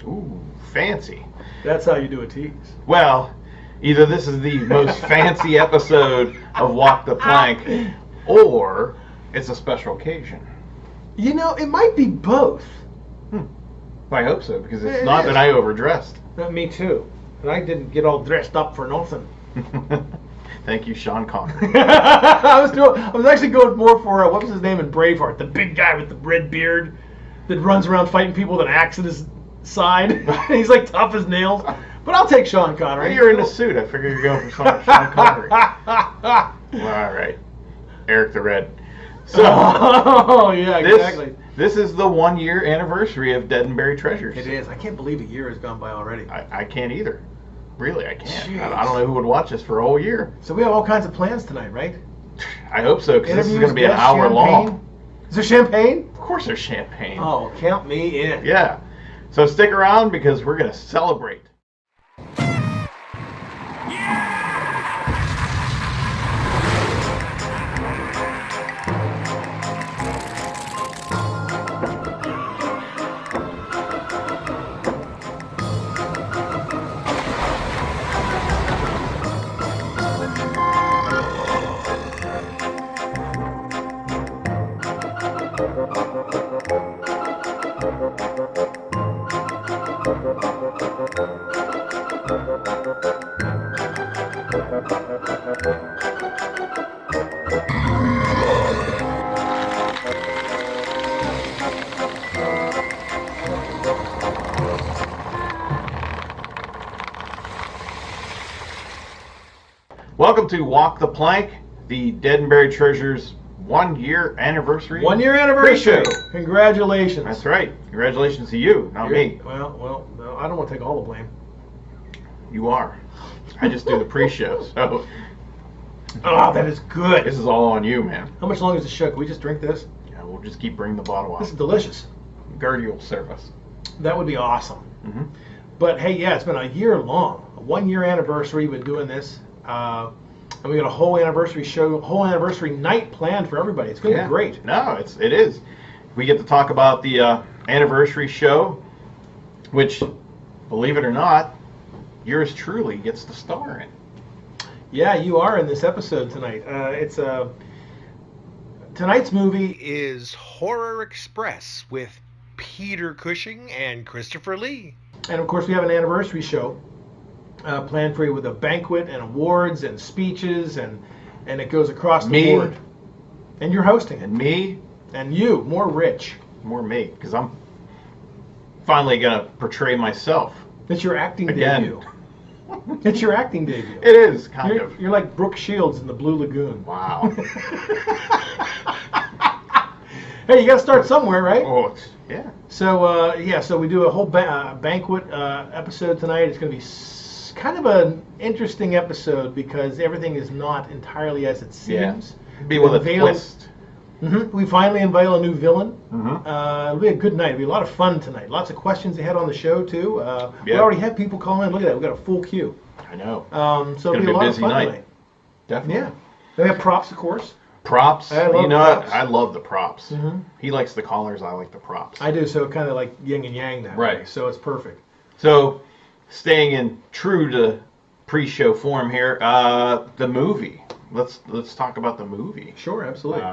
Ooh, fancy. That's how you do a tease. Well, either this is the most fancy episode of Walk the Plank, or it's a special occasion. You know, it might be both. I hope so, because it's not that I overdressed. Me too. And I didn't get all dressed up for nothing. Thank you, Sean Connery. I was actually going more for what was his name in Braveheart, the big guy with the red beard that runs around fighting people with an axe at his side. He's like tough as nails. But I'll take Sean Connery. Well, you're in a suit. I figure you're going for Sean Connery. Well, all right, Eric the Red. So, oh yeah, exactly. This is the 1 year anniversary of Dead and Buried Treasures. It is. I can't believe a year has gone by already. I can't either. Really, I can't. Jeez. I don't know who would watch this for a whole year. So we have all kinds of plans tonight, right? I hope so, because this is going to be an hour long. Is there champagne? Of course there's champagne. Oh, count me in. Yeah. So stick around, because we're going to celebrate. Welcome to Walk the Plank, the Dead and Buried Treasures 1 year anniversary. 1 year anniversary. Preshow. Congratulations. That's right. Congratulations to you, not me. Well, no, I don't want to take all the blame. You are. I just do the pre-show, so Oh, that is good. this is all on you, man. How much longer is the show? Can we just drink this? Yeah, we'll just keep bringing the bottle This is out. delicious. Gertie will serve us. That would be awesome. Mm-hmm. But hey, yeah, it's been a year long. A 1 year anniversary. We've been doing this. And we got a whole anniversary show, whole anniversary night planned for everybody. It's going to be great. No, it is. We get to talk about the anniversary show, which, believe it or not, yours truly gets to star in. Yeah, you are in this episode tonight. Tonight's movie is Horror Express with Peter Cushing and Christopher Lee. And of course, we have an anniversary show planned for you with a banquet and awards and speeches, and it goes across the board. And you're hosting it. And me. And you, more rich. More me, because I'm finally going to portray myself. It's your acting Again. debut. It's your acting debut. It is, kind of. You're like Brooke Shields in the Blue Lagoon. Wow. Hey, you got to start somewhere, right? Oh, yeah. So, so we do a whole banquet episode tonight. It's going to be kind of an interesting episode because everything is not entirely as it seems. Yeah. Be with a twist. Mm-hmm. We finally unveil a new villain. Mm-hmm. It'll be a good night. It'll be a lot of fun tonight. Lots of questions ahead on the show, too. We already have people call in. Look at that. We've got a full queue. I know. So it'll be a lot of fun night. tonight. Definitely. Yeah. We have props, of course. Props. I love props. I love the props. Mm-hmm. He likes the collars. I like the props. I do, so kind of like yin and yang that way. So it's perfect. So, staying in true to pre-show form here, the movie. Let's talk about the movie. Sure, absolutely.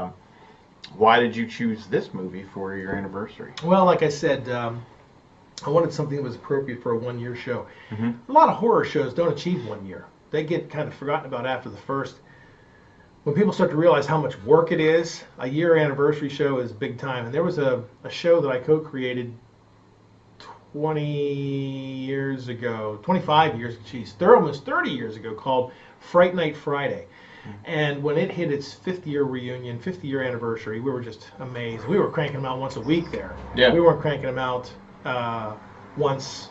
Why did you choose this movie for your anniversary? Well, like I said, I wanted something that was appropriate for a 1 year show. Mm-hmm. A lot of horror shows don't achieve 1 year. They get kind of forgotten about after the first. When people start to realize how much work it is, a year anniversary show is big time. And there was a show that I co-created 25 years, almost 30 years ago, called Fright Night Friday. And when it hit its 5th year reunion, 5th year anniversary, we were just amazed. We were cranking them out once a week there. Yeah. We weren't cranking them out once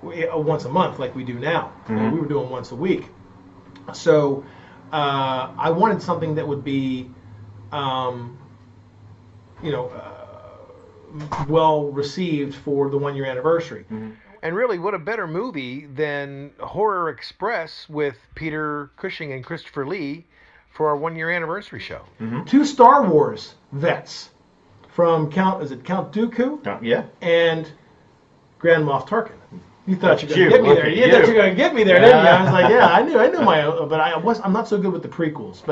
a month like we do now. Mm-hmm. We were doing once a week. So I wanted something that would be, well received for the 1 year anniversary. Mm-hmm. And really, what a better movie than Horror Express with Peter Cushing and Christopher Lee for our 1 year anniversary show. Mm-hmm. 2 Star Wars vets from Count Dooku Yeah. and Grand Moff Tarkin. You thought you were You, going to get me look there. at You thought you were going to get me there, didn't you? I was like, yeah, I knew but I'm not so good with the prequels.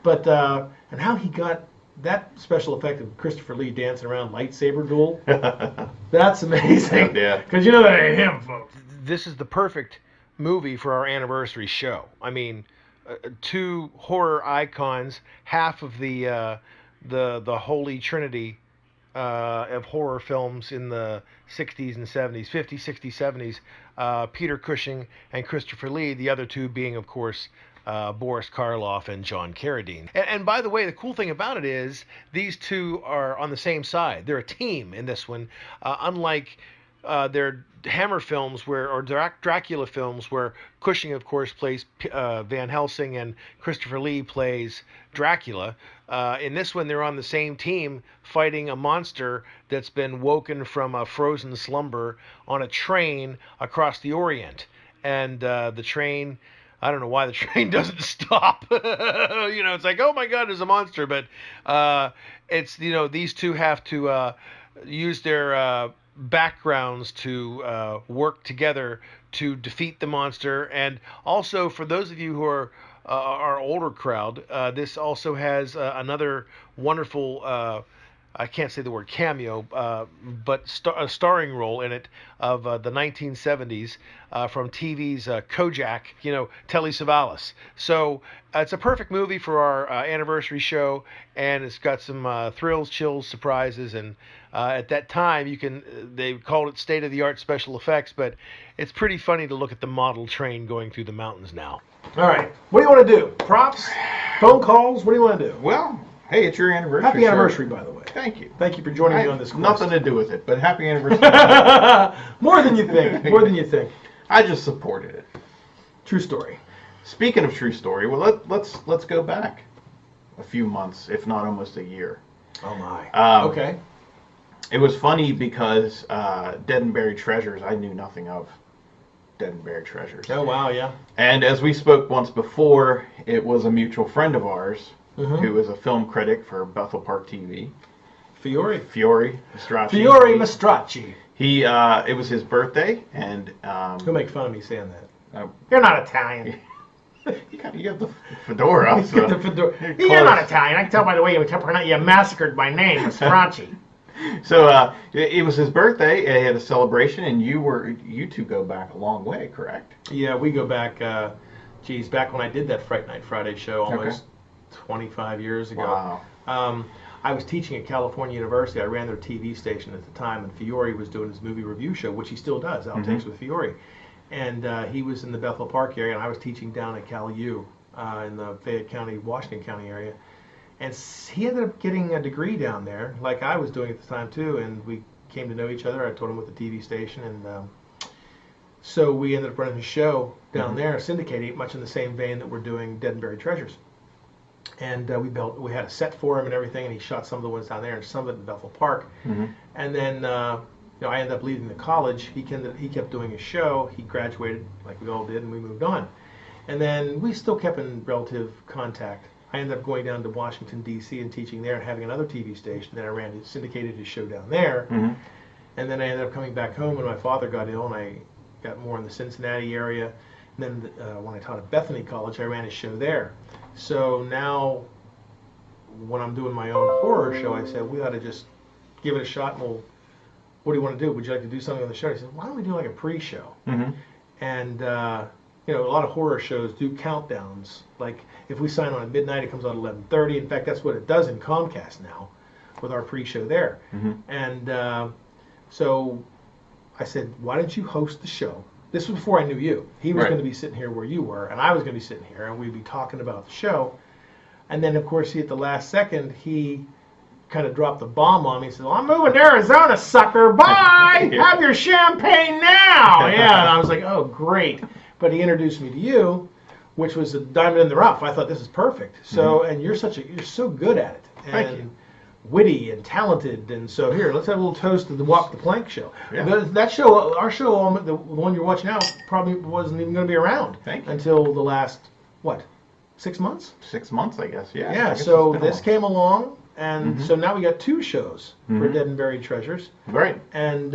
But and how he got that special effect of Christopher Lee dancing around lightsaber duel. That's amazing. Yeah. Because you know that ain't him, folks. This is the perfect movie for our anniversary show. I mean, two horror icons, half of the holy trinity of horror films in the 60s and 70s, 50s, 60s, 70s, Peter Cushing and Christopher Lee, the other two being, of course, Boris Karloff and John Carradine. And by the way, the cool thing about it is these two are on the same side. They're a team in this one, unlike their Hammer films or Dracula films where Cushing, of course, plays Van Helsing and Christopher Lee plays Dracula. In this one, they're on the same team fighting a monster that's been woken from a frozen slumber on a train across the Orient. And the train, I don't know why the train doesn't stop. It's like, oh my God, there's a monster. But it's, these two have to use their backgrounds to work together to defeat the monster. And also, for those of you who are our older crowd, this also has another wonderful I can't say the word cameo, but a starring role in it of the 1970s from TV's Kojak, Telly Savalas. So it's a perfect movie for our anniversary show, and it's got some thrills, chills, surprises, and at that time they called it state-of-the-art special effects, but it's pretty funny to look at the model train going through the mountains now. All right, what do you want to do? Props? Phone calls? What do you want to do? Well, hey, it's your anniversary. Happy anniversary, by the way. Thank you. Thank you for joining me on this quest. Nothing to do with it, but happy anniversary. More than you think. More than you think. I just supported it. True story. Speaking of true story, well, let's go back a few months, if not almost a year. Oh my. Okay. It was funny because Dead and Buried Treasures, I knew nothing of Dead and Buried Treasures. Oh wow, yeah. And as we spoke once before, it was a mutual friend of ours who is a film critic for Bethel Park TV. Fiore Mastracci. Fiore Mastracci. It was his birthday, and he'll make fun of me saying that. You're not Italian. You have the fedora. So. The fedora. You're not Italian. I can tell by the way you massacred my name, Mastracci. So it was his birthday. He had a celebration, and you two go back a long way, correct? Yeah, we go back. Back when I did that Fright Night Friday show almost 25 years ago. Wow. I was teaching at California University. I ran their TV station at the time, and Fiore was doing his movie review show, which he still does, Outtakes with Fiore. And he was in the Bethel Park area, and I was teaching down at Cal U in the Fayette County, Washington County area. And he ended up getting a degree down there, like I was doing at the time too, and we came to know each other. I told him with the TV station, and so we ended up running a show down there, syndicating, much in the same vein that we're doing Dead and Buried Treasures. And we had a set for him and everything, and he shot some of the ones down there and some of it in Bethel Park. And then I ended up leaving the college. He kept doing his show. He graduated like we all did, and we moved on. And then we still kept in relative contact. I ended up going down to Washington, D.C. and teaching there and having another TV station. Then I syndicated his show down there. And then I ended up coming back home when my father got ill, and I got more in the Cincinnati area. And then when I taught at Bethany College, I ran his show there. So now when I'm doing my own horror show, I said, we ought to just give it a shot, and what do you want to do? Would you like to do something on the show? He said, why don't we do like a pre-show? And a lot of horror shows do countdowns. Like if we sign on at midnight, it comes out at 11:30. In fact, that's what it does in Comcast now with our pre-show there. And so I said, why don't you host the show? This was before I knew you. He was going to be sitting here where you were, and I was going to be sitting here, and we'd be talking about the show. And then, of course, at the last second, he kind of dropped the bomb on me. He said, well, I'm moving to Arizona, sucker. Bye! Have your champagne now! Yeah, and I was like, oh, great. But he introduced me to you, which was a diamond in the rough. I thought, this is perfect. So, and you're so good at it. And thank you. Witty and talented, and so here, let's have a little toast to the Walk the Plank show. That show, our show, the one you're watching now, probably wasn't even going to be around until the last, 6 months? 6 months, I guess, yeah. Yeah, so this came along, and so now we got two shows for Dead and Buried Treasures. Right. And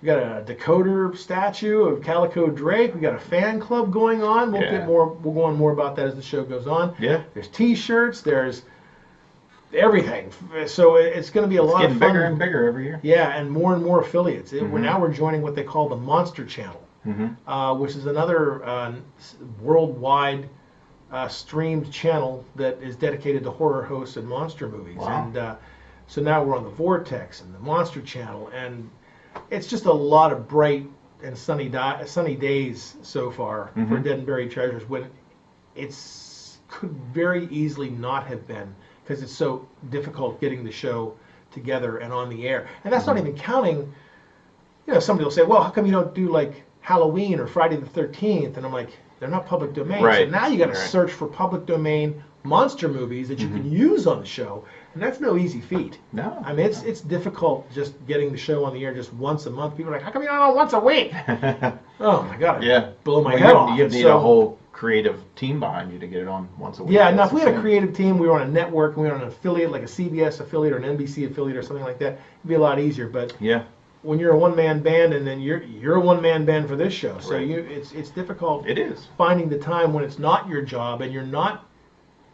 We got a decoder statue of Calico Drake. We got a fan club going on. We'll get more. We'll go on more about that as the show goes on. Yeah. There's T-shirts. There's everything. So it's going to be a lot of fun. Getting bigger and bigger every year. Yeah, and more affiliates. We're joining what they call the Monster Channel, which is another worldwide streamed channel that is dedicated to horror hosts and monster movies. Wow. And so now we're on the Vortex and the Monster Channel, and it's just a lot of bright and sunny days so far for Dead and Buried Treasures, when it's could very easily not have been, because it's so difficult getting the show together and on the air. And that's not even counting, somebody will say, well, how come you don't do like Halloween or Friday the 13th? And I'm like, they're not public domain. Right. So now you got to search for public domain monster movies that you can use on the show. And that's no easy feat. No. I mean, it's difficult just getting the show on the air just once a month. People are like, how come you don't know once a week? Oh my God. Blow my head off. You need a whole creative team behind you to get it on once a week. Yeah, now if we had a creative team, we were on a network, we were on an affiliate, like a CBS affiliate or an NBC affiliate or something like that, it'd be a lot easier. But when you're a one-man band, and then you're a one-man band for this show, so it's difficult. It is finding the time when it's not your job and you're not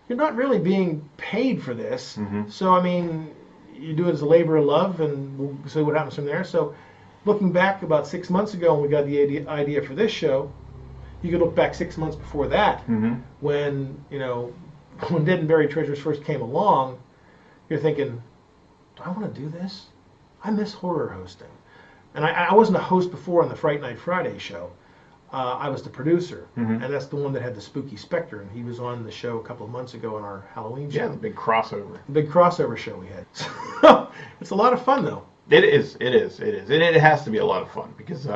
really being paid for this. So I mean, you do it as a labor of love, and we'll see what happens from there. So looking back about 6 months ago when we got the idea for this show, you could look back 6 months before that, when when Dead and Buried Treasures first came along. You're thinking, do I want to do this? I miss horror hosting. And I wasn't a host before on the Fright Night Friday show. I was the producer, and that's the one that had the spooky specter, and he was on the show a couple of months ago on our Halloween show. Yeah, the big crossover. The big crossover show we had. It's a lot of fun, though. It is. And it has to be a lot of fun, because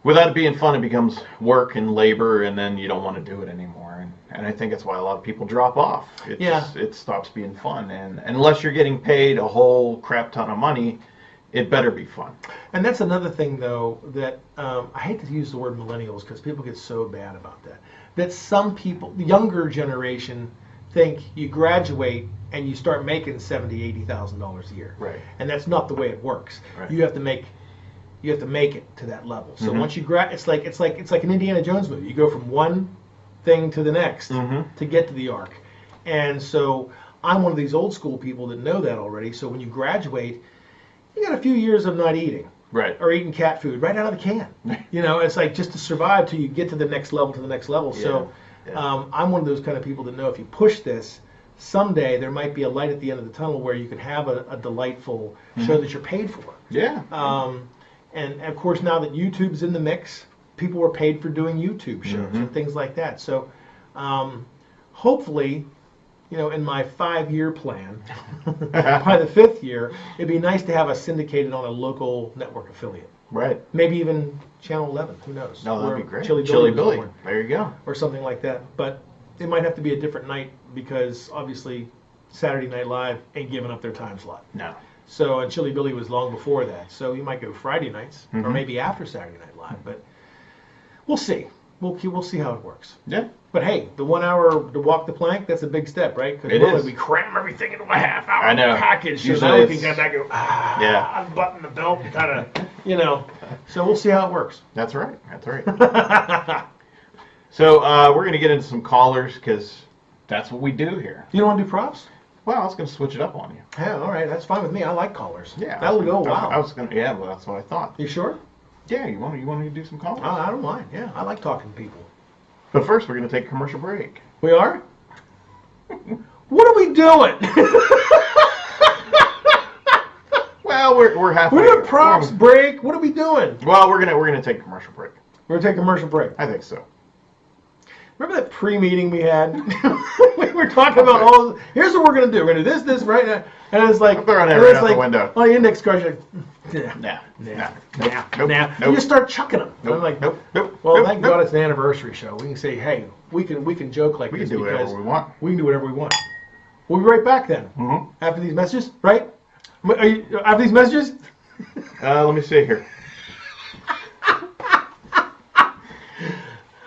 without it being fun, it becomes work and labor, and then you don't want to do it anymore. And I think that's why a lot of people drop off. It stops being fun. And unless you're getting paid a whole crap ton of money, it better be fun. And that's another thing, though, that I hate to use the word millennials because people get so bad about that. That some people, the younger generation, think you graduate and you start making $70,000, $80,000 a year. Right. And that's not the way it works. Right. You have to make it to that level. So once you it's like an Indiana Jones movie. You go from one thing to the next to get to the arc. And so I'm one of these old school people that know that already. So when you graduate, you got a few years of not eating. Right. Or eating cat food right out of the can. It's like just to survive till you get to the next level, So I'm one of those kind of people that know if you push this, someday there might be a light at the end of the tunnel where you can have a delightful show that you're paid for. Yeah. And of course, now that YouTube's in the mix, people are paid for doing YouTube shows and things like that. So hopefully, in my 5-year plan, by the 5th year, it'd be nice to have us syndicated on a local network affiliate. Right. Maybe even Channel 11. Who knows? No, that'd be great. Chili Billy. There you go. Or something like that. But it might have to be a different night because obviously Saturday Night Live ain't giving up their time slot. No. So, and Chili Billy was long before that. So you might go Friday nights or maybe after Saturday Night Live. But we'll see. We'll see how it works. Yeah. But hey, the 1 hour to walk the plank, that's a big step, right? Because normally we cram everything into a half-hour package. So now we can get back and go, unbutton the belt and kind of, So we'll see how it works. That's right. So we're going to get into some callers because that's what we do here. You don't want to do props? Well, I was going to switch it up on you. Yeah, all right. That's fine with me. I like callers. Yeah. That'll go wow. I was going to, well, that's what I thought. You sure? Yeah, you want to do some callers? I don't mind. Yeah, I like talking to people. But first, we're going to take a commercial break. We are? What are we doing? Well, we're halfway. We're doing props break. What are we doing? Well, we're gonna take a commercial break. We're gonna take a commercial break. I think so. Remember that pre-meeting we had? We were talking about all. Here's what we're gonna do. We're gonna do this right now, and it's like I'm throwing that right out the window. On the index card, you're like, Nah. You just start chucking them. Nope. I'm like, nope. Well, thank God it's an anniversary show. We can say, hey, we can joke like we this. We can do whatever we want. We can do whatever we want. We'll be right back then. After these messages, right? Are you after these messages? Let me see here.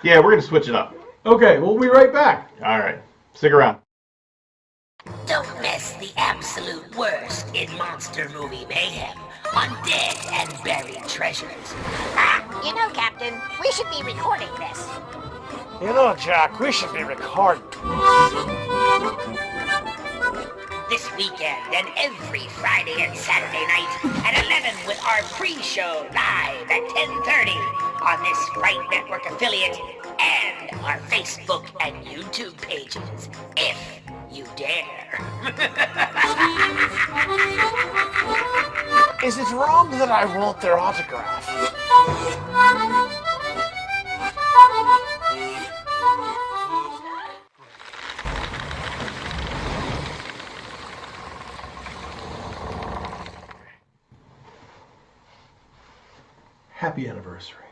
Yeah, we're gonna switch it up. Okay, we'll be right back. All right, stick around. Don't miss the absolute worst in monster movie mayhem on dead and buried treasures. You know, Captain, we should be recording this. You know, Jack, we should be recording. This weekend and every Friday and Saturday night at 11 with our pre-show live at 10:30 on this Sprite Network affiliate and our Facebook and YouTube pages, if you dare. Is it wrong that I want their autograph? Happy anniversary.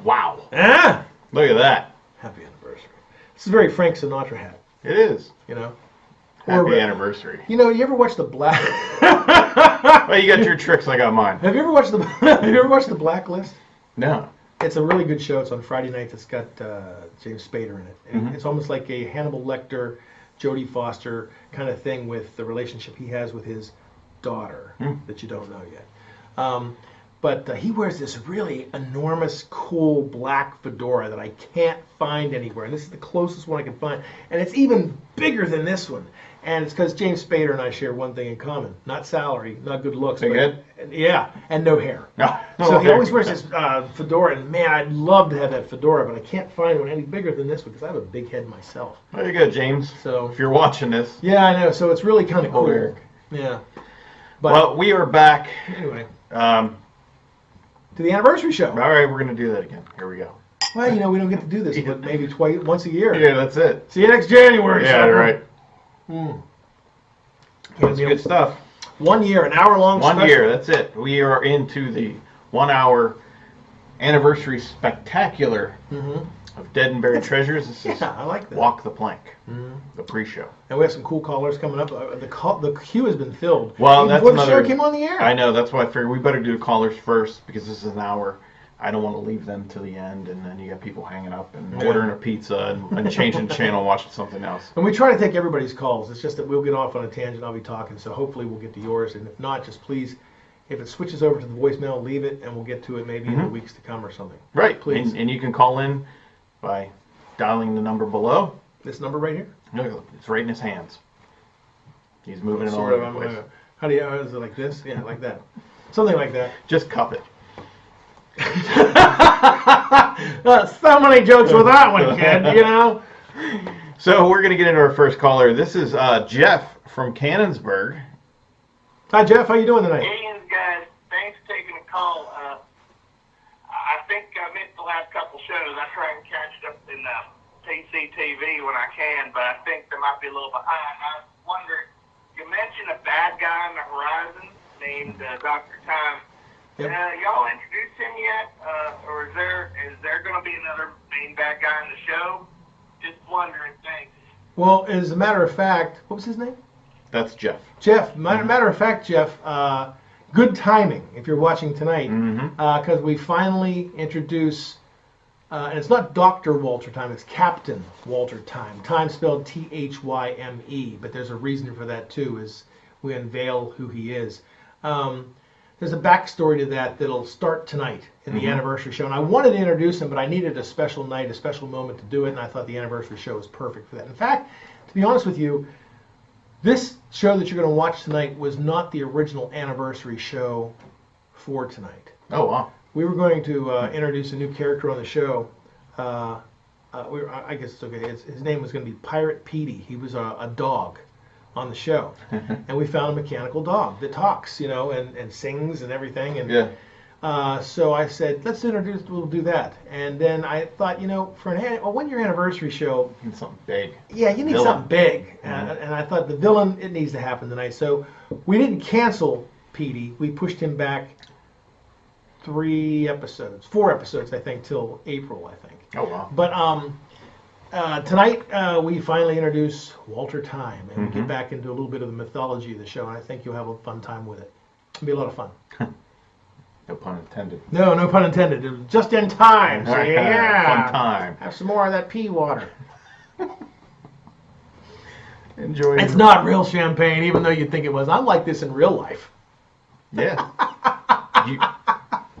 Wow. Ah! Look at that. Happy anniversary. This is a very Frank Sinatra hat, It is. you know. Happy anniversary. You know, you ever watch the Black? Well, you got your tricks, I got mine. Have you ever watched the Have you ever watched the Blacklist? No. It's a really good show. It's on Friday nights. It's got James Spader in it. And It's almost like a Hannibal Lecter, Jodie Foster kind of thing with the relationship he has with his daughter that you don't know yet. But he wears this really enormous, cool black fedora that I can't find anywhere. And this is the closest one I can find. And it's even bigger than this one. And it's because James Spader and I share one thing in common. Not salary, not good looks. Big head? Yeah, and no hair. No. So he always wears this fedora. And man, I'd love to have that fedora, but I can't find one any bigger than this one because I have a big head myself. There you go, James. So if you're watching this. Yeah, I know. So it's really kind of cool. Eric. Yeah. But Well, we are back. anyway, To the anniversary show. All right, we're going to do that again. Here we go. Well, you know, we don't get to do this, but maybe once a year. Yeah, that's it. See you next January. Yeah, sucker. right. That's Yeah, good stuff. 1 year, an hour-long 1 special. year, that's it. We are into the 1 hour anniversary spectacular of Dead and Buried Treasures. This is Yeah, I like that. Walk the Plank, the pre-show. And we have some cool callers coming up. The queue has been filled. Well, even that's before the another. show came on the air. I know. That's why I figured we better do callers first because this is an hour. I don't want to leave them to the end, and then you got people hanging up and ordering a pizza and changing the channel, watching something else. And we try to take everybody's calls. It's just that we'll get off on a tangent. I'll be talking, so hopefully we'll get to yours. And if not, just please, if it switches over to the voicemail, leave it, and we'll get to it maybe in the weeks to come or something. Right. Please. And you can call in by dialing the number below. This number right here? Look, it's right in his hands. He's moving it all Sort over of, the place. how do you, is it like this? Yeah, like that. Something like that. Just cup it. So many jokes with that one, kid, you know? So we're going to get into our first caller. This is Jeff from Cannonsburg. Hi, Jeff. How you doing tonight? Hey, guys. Thanks for taking the call. I think I missed the last couple shows. I try and catch up in PCTV when I can, but I think there might be a little behind. I was wondering, you mentioned a bad guy on the horizon named Dr. Time. Yep. Y'all introduced him yet? Or is there going to be another main bad guy in the show? Just wondering. Thanks. Well, as a matter of fact, what was his name? That's Jeff. Jeff. Matter of fact, Jeff, good timing if you're watching tonight, because we finally introduce, and it's not Dr. Walter Time, it's Captain Walter Time. Time spelled Thyme, but there's a reason for that too, as we unveil who he is. There's a backstory to that that'll start tonight in the anniversary show. And I wanted to introduce him, but I needed a special night, a special moment to do it, and I thought the anniversary show was perfect for that. In fact, to be honest with you, this show that you're going to watch tonight was not the original anniversary show for tonight. Oh, wow. We were going to introduce a new character on the show. I guess it's okay. His name was going to be Pirate Petey. He was a dog on the show, and we found a mechanical dog that talks, you know, and sings and everything. And so I said, we'll do that. And then I thought, you know, for a 1 year anniversary show, You need something big. yeah, you need Villain. something big. And I thought the villain, it needs to happen tonight. So we didn't cancel Petey. We pushed him back 4 episodes, I think, till April, I think. Oh, wow. But tonight we finally introduce Walter Time and get back into a little bit of the mythology of the show, and I think you'll have a fun time with it. It'll be a lot of fun. No pun intended. No pun intended. It was just in time. So yeah, Fun time. have some more of that pea water. Enjoy It's not real champagne, even though you'd think it was. I'm like this in real life. Yeah.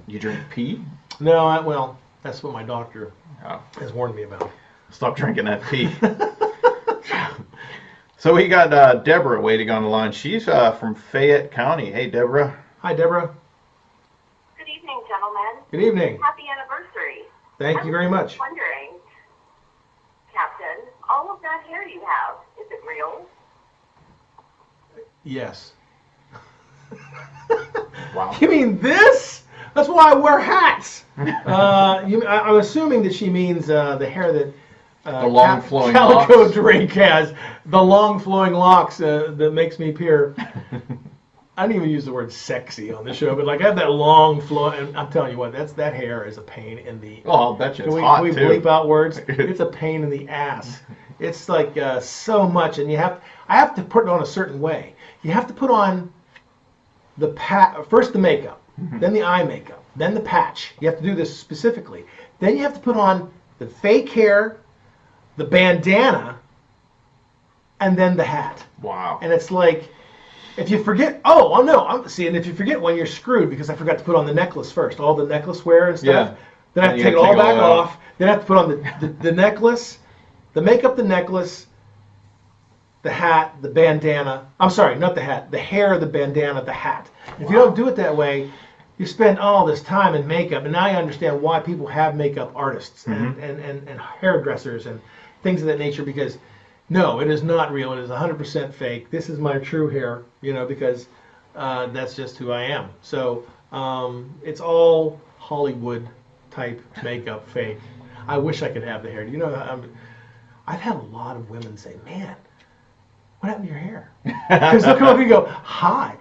You drink pee? No, well, that's what my doctor Oh. has warned me about. Stop drinking that pee. So we got Deborah waiting on the line. She's from Fayette County. Hey, Deborah. Hi, Deborah. Good evening, gentlemen. Good evening. Happy anniversary. Thank you very much. I was wondering, Captain, all of that hair you have, is it real? Yes. Wow. You mean this? That's why I wear hats. I'm assuming that she means the hair that The long flowing Calico locks. Drink has. The long flowing locks that makes me appear. I don't even use the word sexy on the show, but like I have that long flow, and I'm telling you what, that hair is a pain in the. Oh, I'll bet you it's can hot we too. bleep out words? It's a pain in the ass. It's like so much, and I have to put it on a certain way. You have to put on first the makeup, then the eye makeup, then the patch. You have to do this specifically. Then you have to put on the fake hair, the bandana, and then the hat. Wow. And it's like, if you forget, oh no, and if you forget one, you're screwed because I forgot to put on the necklace first, all the necklace wear and stuff. Yeah. Then I have to take it all back off. Then I have to put on the necklace, the makeup, the necklace, the hat, the bandana. I'm sorry, not the hat. The hair, the bandana, the hat. If you don't do it that way, you spend all this time in makeup. And now I understand why people have makeup artists and hairdressers and things of that nature, because no, it is not real. It is 100% fake. This is my true hair, because that's just who I am. So it's all Hollywood type makeup fake. I wish I could have the hair. Do you know, I've had a lot of women say, man, what happened to your hair? Because they'll come up and go, hi.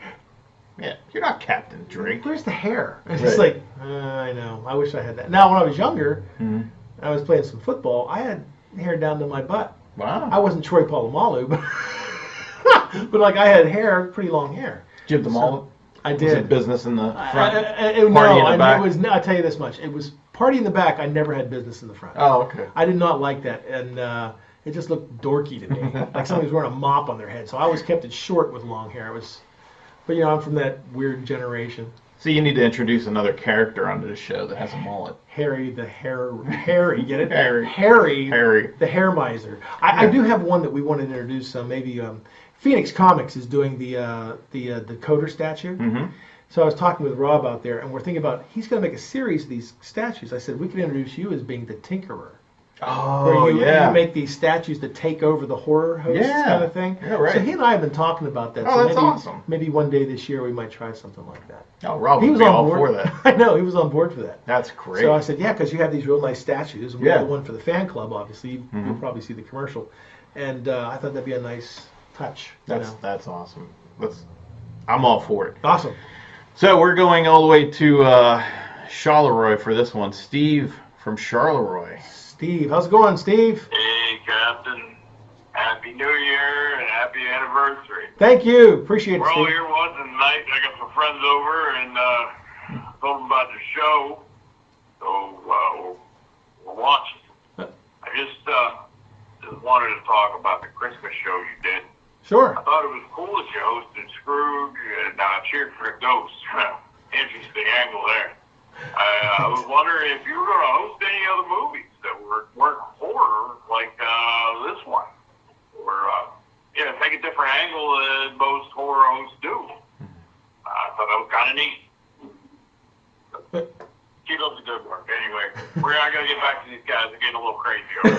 Yeah, you're not Captain Drake. Where's the hair? And it's like, I know. I wish I had that. Now, when I was younger, I was playing some football. I had hair down to my butt. Wow. I wasn't Troy Polamalu, but like I had hair, pretty long hair. Did you have the mullet? I Was did. it business in the front? Party in the back? I'll tell you this much. It was party in the back. I never had business in the front. Oh, okay. I did not like that, and it just looked dorky to me, like somebody was wearing a mop on their head. So I always kept it short with long hair. But I'm from that weird generation. So you need to introduce another character onto the show that has a mullet. Harry, get it? Harry, the hair miser. I do have one that we wanted to introduce. Maybe Phoenix Comics is doing the Coder statue. Mm-hmm. So I was talking with Rob out there, and we're thinking about he's going to make a series of these statues. I said we could introduce you as being the Tinkerer. Oh, where you yeah. make these statues that take over the horror host kind of thing. Yeah, right. So he and I have been talking about that. Oh, so that's awesome. Maybe one day this year we might try something like that. Oh, Rob He would was be on all board for that. I know, he was on board for that. That's great. So I said, yeah, because you have these real nice statues. And we Yeah. have the one for the fan club, obviously. You'll probably see the commercial. And I thought that'd be a nice touch. That's awesome. I'm all for it. Awesome. So we're going all the way to Charleroi for this one. Steve from Charleroi. Steve, how's it going, Steve? Hey, Captain. Happy New Year and happy anniversary. Thank you. Appreciate it, We're all Steve. here once tonight. I got some friends over and told them about the show. So we're watching. I just wanted to talk about the Christmas show you did. Sure. I thought it was cool that you hosted Scrooge and cheered for a ghost. Interesting angle there. I was wondering if you were going to host any other movies that weren't horror like this one. Or, take a different angle than most horror hosts do. I thought that was kind of neat. Keep up the good work. Anyway, I got to get back to these guys. They're getting a little crazy over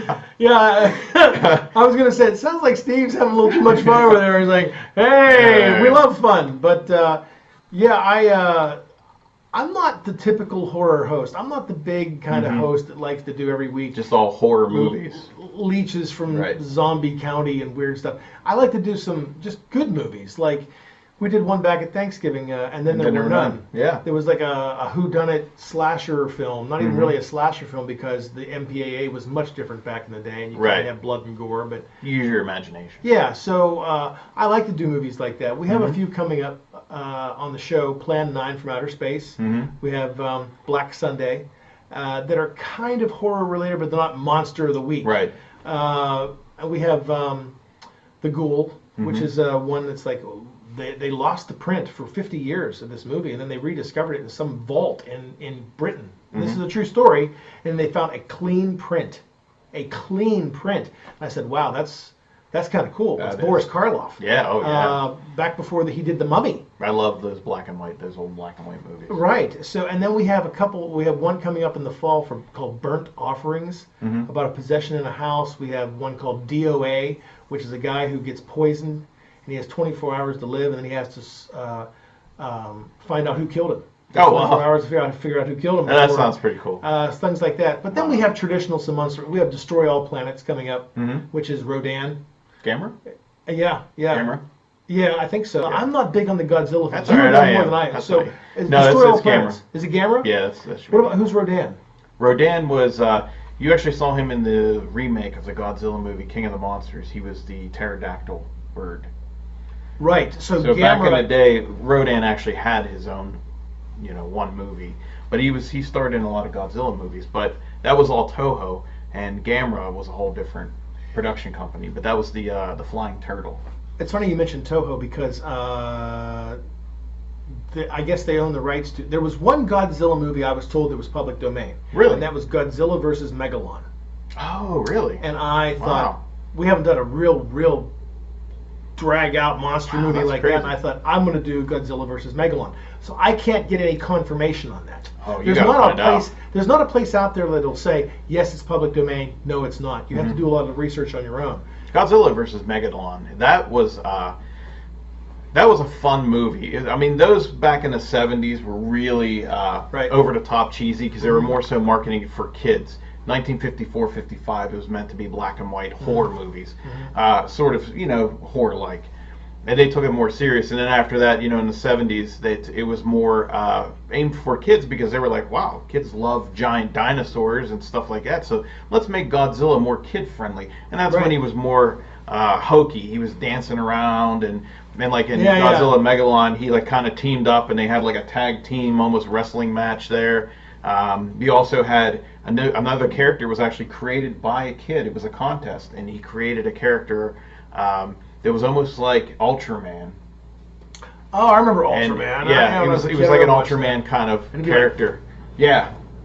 there. Yeah, I was going to say, it sounds like Steve's having a little too much fun over there. He's like, hey, we love fun. But, I'm not the typical horror host. I'm not the big kind of host that likes to do every week. Just all horror movies. Leeches from Zombie County and weird stuff. I like to do some just good movies. Like, we did one back at Thanksgiving, and then there were none. Yeah. There was like a whodunit slasher film, not even really a slasher film because the MPAA was much different back in the day, and you couldn't have blood and gore. But use your imagination. yeah, so I like to do movies like that. We have a few coming up on the show. Plan 9 from Outer Space. We have Black Sunday that are kind of horror related, but they're not Monster of the Week. Right. And we have The Ghoul, which is one that's like they lost the print for 50 years of this movie, and then they rediscovered it in some vault in Britain. And this is a true story, and they found a clean print. A clean print. And I said, wow, that's kind of cool. That's Boris Karloff. Yeah, oh yeah. Back before he did The Mummy. I love those old black and white movies. Right. So, and then we have one coming up in the fall called Burnt Offerings, about a possession in a house. We have one called DOA, which is a guy who gets poisoned, and he has 24 hours to live, and then he has to find out who killed him. 24 hours to figure out who killed him. That sounds pretty cool. Things like that. But then we have traditional monsters. We have Destroy All Planets coming up, which is Rodan. Gamera? Yeah. Gamera? Yeah, I think so. Yeah. I'm not big on the Godzilla. That's all right. More than I am. So, Destroy All Planets. Is it Gamera? Yeah, that's what about who's Rodan? Rodan was. You actually saw him in the remake of the Godzilla movie, King of the Monsters. He was the pterodactyl bird. Right. So Gamera, back in the day, Rodan actually had his own, one movie, but he starred in a lot of Godzilla movies. But that was all Toho, and Gamera was a whole different production company. But that was the Flying Turtle. It's funny you mentioned Toho because I guess they own the rights to. There was one Godzilla movie I was told that was public domain. Really? And that was Godzilla versus Megalon. Oh, really? And I thought we haven't done a real drag out monster movie like crazy. that. And I thought I'm going to do Godzilla versus Megalon. So I can't get any confirmation on that. Oh, you got to find out. There's not a place out there that'll say yes, it's public domain. No, it's not. You have to do a lot of research on your own. Godzilla versus Megalon. That was a fun movie. I mean, those back in the 70s were really over the top cheesy because they were more so marketing for kids. 1954, 55, it was meant to be black and white horror movies, sort of, horror-like. And they took it more serious. And then after that, in the 70s, it was more aimed for kids because they were like, wow, kids love giant dinosaurs and stuff like that. So let's make Godzilla more kid-friendly. And that's when he was more hokey. He was dancing around and like in Godzilla Megalon, he like kind of teamed up and they had like a tag team, almost wrestling match there. We also had another character was actually created by a kid. It was a contest, and he created a character that was almost like Ultraman. Oh, I remember Ultraman. He was like an Ultraman kind of character.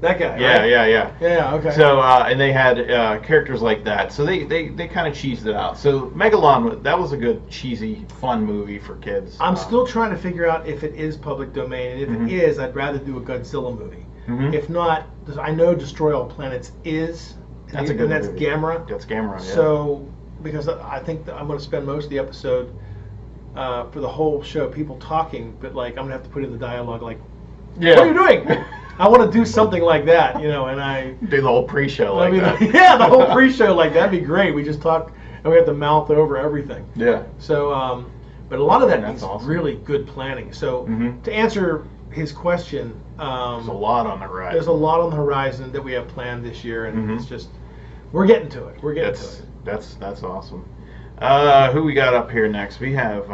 That guy. Yeah. Yeah. Okay. So and they had characters like that. So they kind of cheesed it out. So Megalon, that was a good cheesy fun movie for kids. I'm still trying to figure out if it is public domain, and if it is, I'd rather do a Godzilla movie. If not, I know Destroy All Planets is. That's a good movie. That's Gamera. That's Gamera. Yeah. So because I think that I'm going to spend most of the episode for the whole show people talking, but like I'm going to have to put in the dialogue like, what are you doing? I want to do something like that, and I do the whole pre-show like that. Yeah, the whole pre-show like that'd be great. We just talk and we have to mouth over everything. Yeah. So, but a lot of that needs really good planning. So to answer his question, there's a lot on the horizon. There's a lot on the horizon that we have planned this year, and it's just we're getting to it. That's awesome. Who we got up here next? We have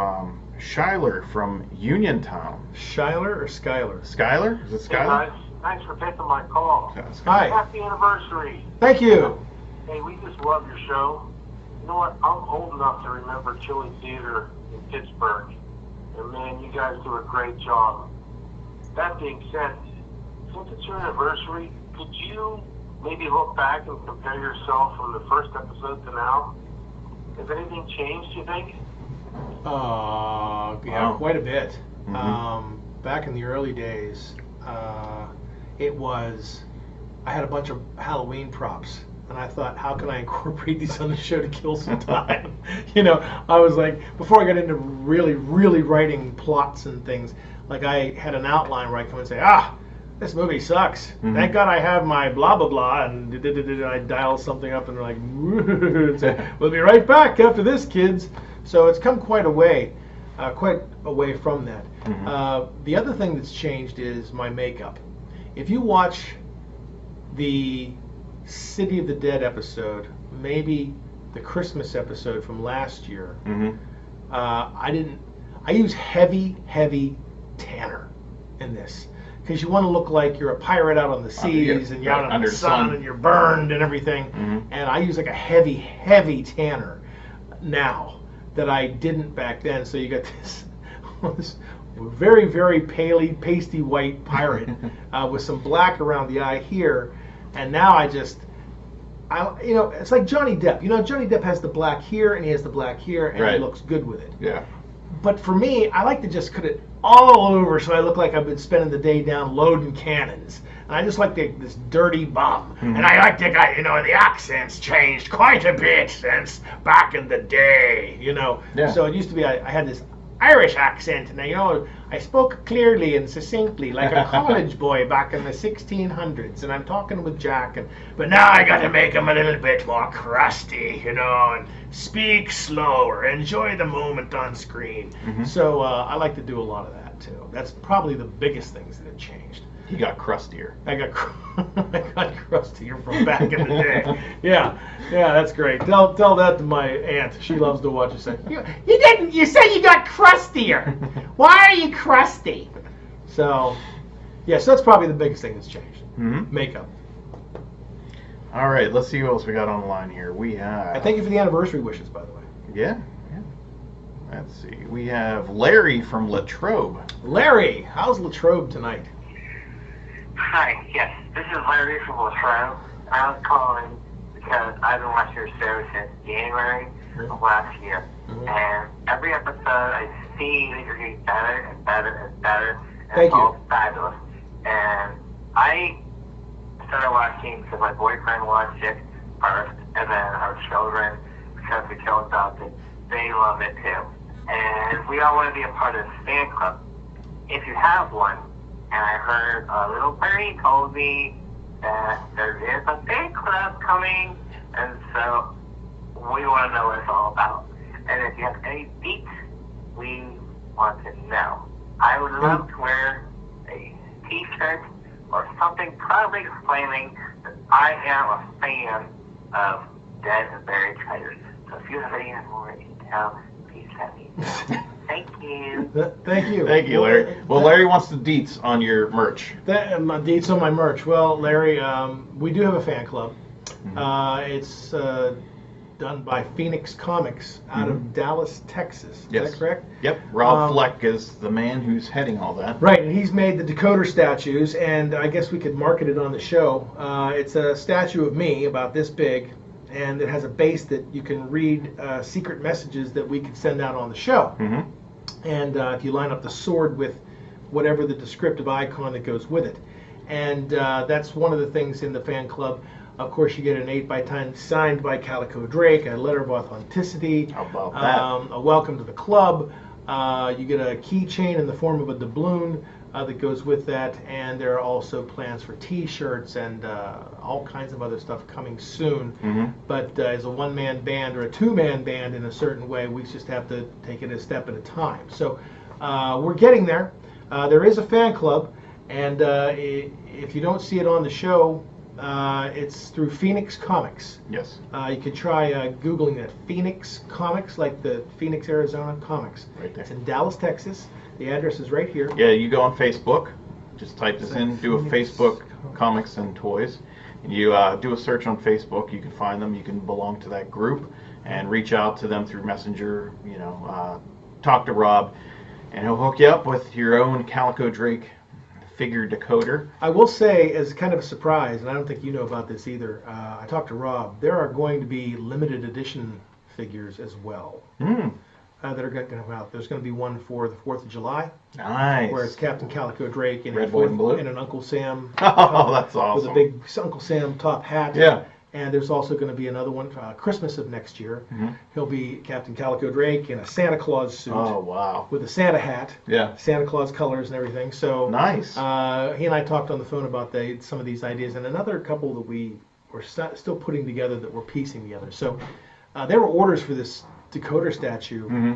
Shyler from Uniontown. Shyler or Skyler? Skyler? Is it Skyler? Hey guys, thanks for taking my call. Hi. Happy anniversary. Thank you. Hey, we just love your show. You know what? I'm old enough to remember Chili Theater in Pittsburgh. And man, you guys do a great job. That being said, since it's your anniversary, could you maybe look back and compare yourself from the first episode to now? Has anything changed, you think? Quite a bit. Back in the early days, I had a bunch of Halloween props, and I thought, how can I incorporate these on the show to kill some time? I was like, before I got into really writing plots and things, like I had an outline where I come and say, this movie sucks. Thank God I have my blah, blah, blah, and I dial something up, and they're like, we'll be right back after this, kids. So it's come quite away from that. The other thing that's changed is my makeup. If you watch the City of the Dead episode, maybe the Christmas episode from last year, I use heavy tanner in this. Because you want to look like you're a pirate out on the seas and you're out under the sun and you're burned and everything. And I use like a heavy tanner now that I didn't back then. So you got this this very, very pasty white pirate with some black around the eye here, and now it's like Johnny Depp. Johnny Depp has the black here and he has the black here, and he looks good with it. Yeah. But for me, I like to just cut it all over so I look like I've been spending the day down loading cannons. And I just like this dirty bum. Mm-hmm. And I like the guy, the accent's changed quite a bit since back in the day, Yeah. So it used to be I had this Irish accent, and I spoke clearly and succinctly like a college boy back in the 1600s, and I'm talking with Jack, but now I got to make him a little bit more crusty, and speak slower, enjoy the moment on screen. Mm-hmm. So I like to do a lot of that too. That's probably the biggest things that have changed. He got crustier. I got crustier from back in the day. Yeah, that's great. Tell that to my aunt. She loves to watch it. Say, you didn't. You said you got crustier. Why are you crusty? So that's probably the biggest thing that's changed. Mm-hmm. Makeup. All right, let's see what else we got on the line here. We have. I thank you for the anniversary wishes, by the way. Yeah. Let's see. We have Larry from Latrobe. Larry, how's Latrobe tonight? Hi, yes, this is Larry from Preshow. I was calling because I've been watching your show since January of last year. Mm-hmm. And every episode I see that you're getting better and better and better. And Thank it's all fabulous. And I started watching because my boyfriend watched it first, and then our children, because we killed adopted, they love it too. And we all want to be a part of this fan club. If you have one, and I heard a little birdie told me that there is a fan club coming, and so we want to know what it's all about. And if you have any beats, we want to know. I would love to wear a t-shirt or something probably explaining that I am a fan of Dead and Buried Treasures. So if you have any more detail, please let me know. Thank you. Thank you. Thank you, Larry. Well, Larry wants the deets on your merch. My deets on my merch. Well, Larry, we do have a fan club. Mm-hmm. It's done by Phoenix Comics out of Dallas, Texas. Is that correct? Yep. Rob Fleck is the man who's heading all that. Right, and he's made the decoder statues, and I guess we could market it on the show. It's a statue of me about this big, and it has a base that you can read secret messages that we could send out on the show. Mm-hmm. And if you line up the sword with whatever the descriptive icon that goes with it. And that's one of the things in the fan club. Of course, you get an 8x10 signed by Calico Drake, a letter of authenticity. How about that? A welcome to the club. You get a keychain in the form of a doubloon that goes with that. And there are also plans for T-shirts and all kinds of other stuff coming soon. Mm-hmm. But as a one-man band or a two-man band in a certain way, we just have to take it a step at a time. So we're getting there. There is a fan club, and if you don't see it on the show, it's through Phoenix Comics. Yes. You could try Googling that. Phoenix Comics, like the Phoenix, Arizona Comics. Right there. It's in Dallas, Texas. The address is right here. Yeah, you go on Facebook. Just type this in, do a Facebook Comics and Toys. And you do a search on Facebook. You can find them. You can belong to that group and reach out to them through Messenger. Talk to Rob, and he'll hook you up with your own Calico Drake figure decoder. I will say, as kind of a surprise, and I don't think you know about this either, I talked to Rob, there are going to be limited edition figures as well that are going to come out. There's going to be one for the 4th of July. Nice. Where it's Captain Calico Drake in, Red, white, and blue. in an Uncle Sam Oh, that's awesome. with a big Uncle Sam top hat. Yeah. And there's also going to be another one, Christmas of next year. Mm-hmm. He'll be Captain Calico Drake in a Santa Claus suit. Oh, wow. With a Santa hat. Yeah. Santa Claus colors and everything. So nice. He and I talked on the phone about some of these ideas, and another couple that we were still putting together that we're piecing together. So there were orders for this decoder statue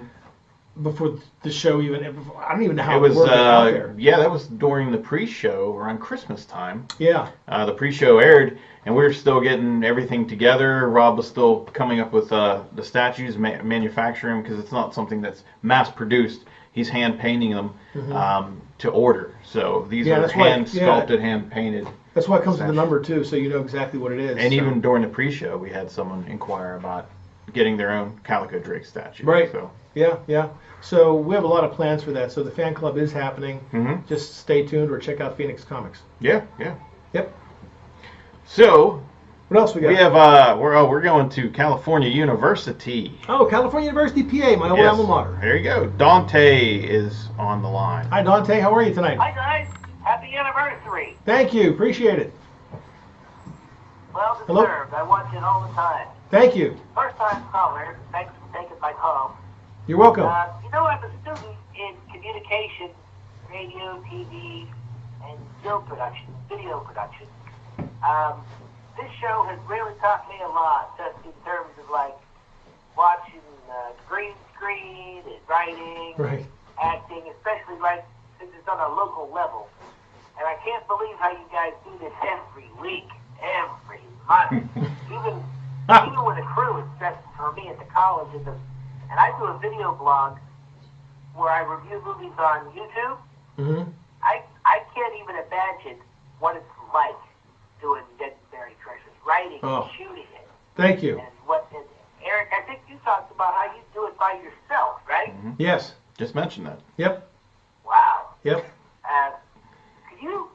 before the show even. I don't even know how it was out there. Yeah, that was during the pre-show around Christmas time. Yeah. The pre-show aired, and we were still getting everything together. Rob was still coming up with the statues, manufacturing, because it's not something that's mass-produced. He's hand-painting them to order. So these are hand-sculpted, hand-painted. That's why it comes with the number, too, so you know exactly what it is. And even during the pre-show, we had someone inquire about getting their own Calico Drake statue. Right. So. Yeah. So we have a lot of plans for that. So the fan club is happening. Mm-hmm. Just stay tuned or check out Phoenix Comics. Yeah. Yep. So What else we got? we have we're going to California University. Oh, California University, PA, my old alma mater. There you go. Dante is on the line. Hi, Dante. How are you tonight? Hi guys, happy anniversary. Thank you. Appreciate it. Well Hello? deserved. I watch it all the time. Thanks you. First time caller. Thanks for taking my call. You're welcome. You know, I'm a student in communication, radio, TV, and film production, video production. This show has really taught me a lot, just in terms of like watching green screen and writing, Right. acting, especially like since it's on a local level. And I can't believe how you guys do this every week, every month, even with a crew. It's just for me at the college, and I do a video blog where I review movies on YouTube. Mm-hmm. I can't even imagine what it's like doing Legendary Treasures, writing and shooting it. Thank you. And Eric, I think you talked about how you do it by yourself, right? Mm-hmm. Yes. Just mentioned that. Yep. Wow. Yep. Can you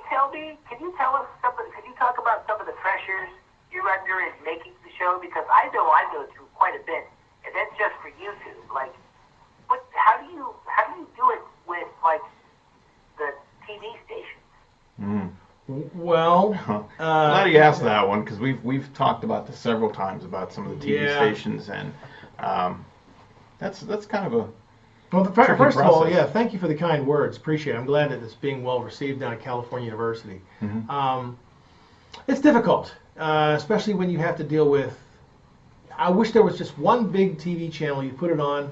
tell us could you talk about some of the pressures you're under in making the show? Because I know I go through quite a bit, and that's just for YouTube. Like, how do you do it with like the TV stations? Well, glad you asked that one because we've talked about this several times about some of the TV Yeah. stations, and that's kind of a Well, tricky first of all, process. yeah, thank you for the kind words. Appreciate it. I'm glad that it's being well received down at California University. Mm-hmm. It's difficult, especially when you have to deal with. I wish there was just one big TV channel. You put it on,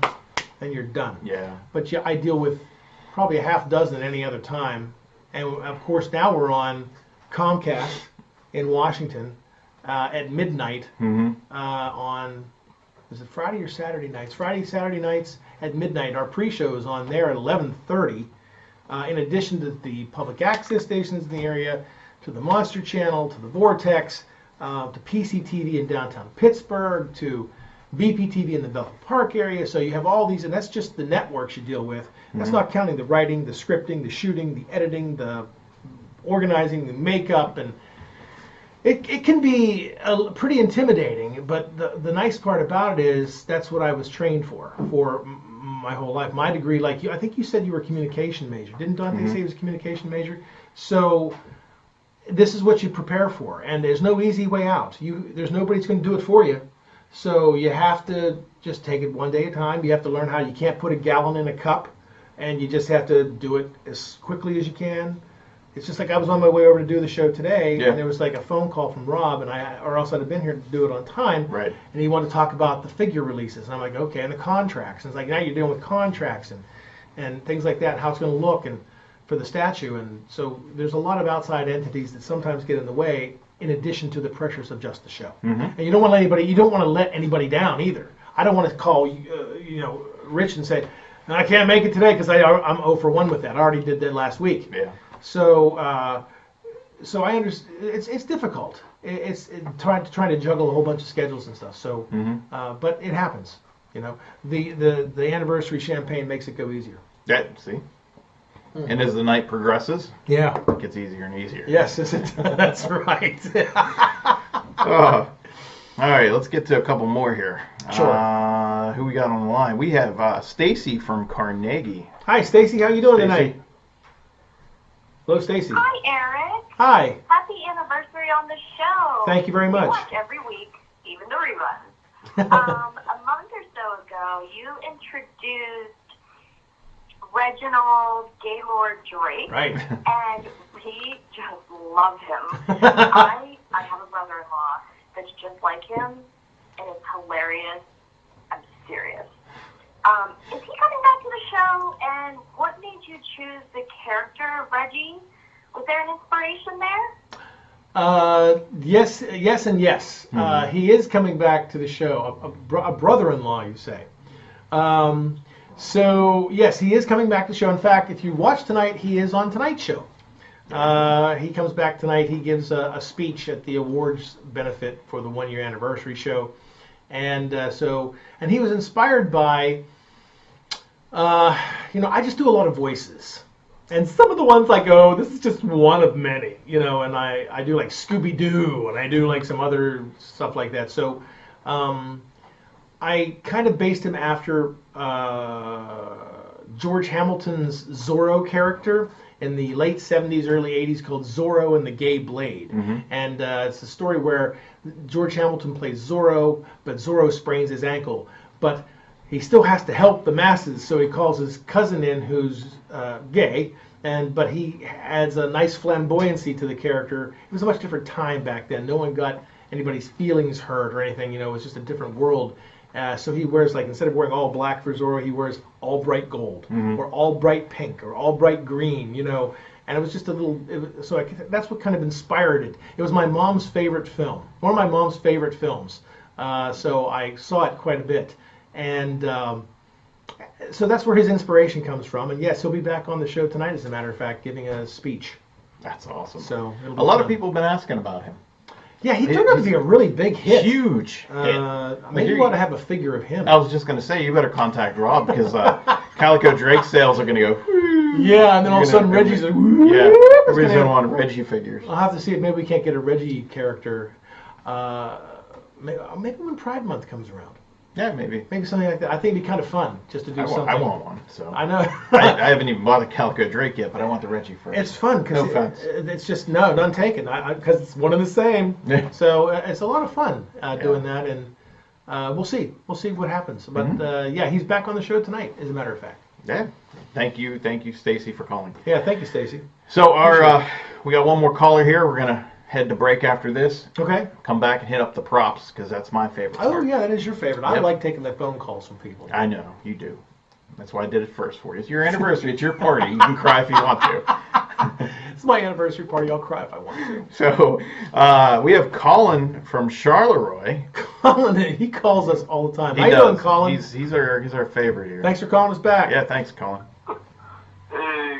and you're done. Yeah. But yeah, I deal with probably a half dozen at any other time. And of course, now we're on Comcast in Washington at midnight on, is it Friday or Saturday nights? Saturday nights at midnight. Our pre-show is on there at 11:30. In addition to the public access stations in the area, to the Monster Channel, to the Vortex, to PCTV in downtown Pittsburgh, to VPTV in the Bethel Park area. So you have all these, and that's just the networks you deal with. That's not counting the writing, the scripting, the shooting, the editing, the organizing, the makeup, and it can be pretty intimidating. But the nice part about it is that's what I was trained for my whole life. My degree, like you, I think you said you were a communication major. Didn't Dante say he was a communication major? So this is what you prepare for, and there's no easy way out. There's nobody's going to do it for you. So you have to just take it one day at a time. You have to learn how you can't put a gallon in a cup, and you just have to do it as quickly as you can. It's just like I was on my way over to do the show today, and there was like a phone call from Rob, or else I'd have been here to do it on time. Right. And he wanted to talk about the figure releases, and I'm like, okay, and the contracts. And it's like now you're dealing with contracts and things like that, how it's going to look, and for the statue. And so there's a lot of outside entities that sometimes get in the way, in addition to the pressures of just the show. And you don't want to let anybody down either. I don't want to call Rich and say, I can't make it today because I'm 0 for 1 with that. I already did that last week. Yeah. So I understand it's difficult. It's trying to juggle a whole bunch of schedules and stuff. So, but it happens. You know, the anniversary champagne makes it go easier. See. And as the night progresses, Yeah. it gets easier and easier. Yes, that's right. All right, let's get to a couple more here. Sure. Who we got on the line? We have Stacy from Carnegie. Hi, Stacy. How you doing Stacy. tonight? Hello, Stacy. Hi, Eric. Hi. Happy anniversary on the show. Thank you very much. We watch every week, even the reruns. A month or so ago, you introduced Reginald Gaylord Drake. Right. And we just love him. I have a brother-in-law that's just like him, and it's hilarious. I'm serious. Is he coming back to the show, and what made you choose the character of Reggie? Was there an inspiration there? Yes, and yes. He is coming back to the show. A brother-in-law, you say. So yes, he is coming back to the show. In fact, if you watch tonight, he is on tonight's show. He comes back tonight. He gives a speech at the awards benefit for the 1-year anniversary show, And and he was inspired by, I just do a lot of voices. And some of the ones I go, this is just one of many, and I do like Scooby-Doo, and I do like some other stuff like that. So I kind of based him after George Hamilton's Zorro character in the late 70s, early 80s called Zorro and the Gay Blade. And it's a story where George Hamilton plays Zorro, but Zorro sprains his ankle. But he still has to help the masses, so he calls his cousin in who's gay, but he adds a nice flamboyancy to the character. It was a much different time back then. No one got anybody's feelings hurt or anything. It was just a different world. So he wears, like, instead of wearing all black for Zorro, he wears all bright gold, or all bright pink, or all bright green, And it was just a little, that's what kind of inspired it. It was my mom's favorite film, one of my mom's favorite films. So I saw it quite a bit. And so that's where his inspiration comes from. And yes, he'll be back on the show tonight, as a matter of fact, giving a speech. That's awesome. So a lot of people have been asking about him. Yeah, he turned out to be a really big hit. Huge hit. Maybe you ought to have a figure of him. I was just going to say, you better contact Rob, because Calico Drake sales are going to go. Yeah, and then all of a sudden Reggie's like, yeah, everybody's going to want Reggie figures. I'll have to see if maybe we can't get a Reggie character. Maybe when Pride Month comes around. Yeah, maybe. Maybe something like that. I think it'd be kind of fun just to do something. I want one. So I know. I haven't even bought a Calico Drake yet, but I want the Reggie first. It's fun because it's just none taken. Because it's one and the same. Yeah. So it's a lot of fun doing that, and we'll see. We'll see what happens. But yeah, he's back on the show tonight, as a matter of fact. Yeah. Thank you, Stacy, for calling. Yeah, thank you, Stacy. So we got one more caller here. We're gonna head to break after this. Okay. Come back and hit up the props, because that's my favorite part. Oh, yeah, that is your favorite. I like taking the phone calls from people. I know, you do. That's why I did it first for you. It's your anniversary. It's your party. You can cry if you want to. It's my anniversary party. I'll cry if I want to. So we have Colin from Charleroi. Colin, he calls us all the time. How you doing, Colin? He's our favorite here. Thanks for calling us back. Yeah, thanks, Colin. Hey,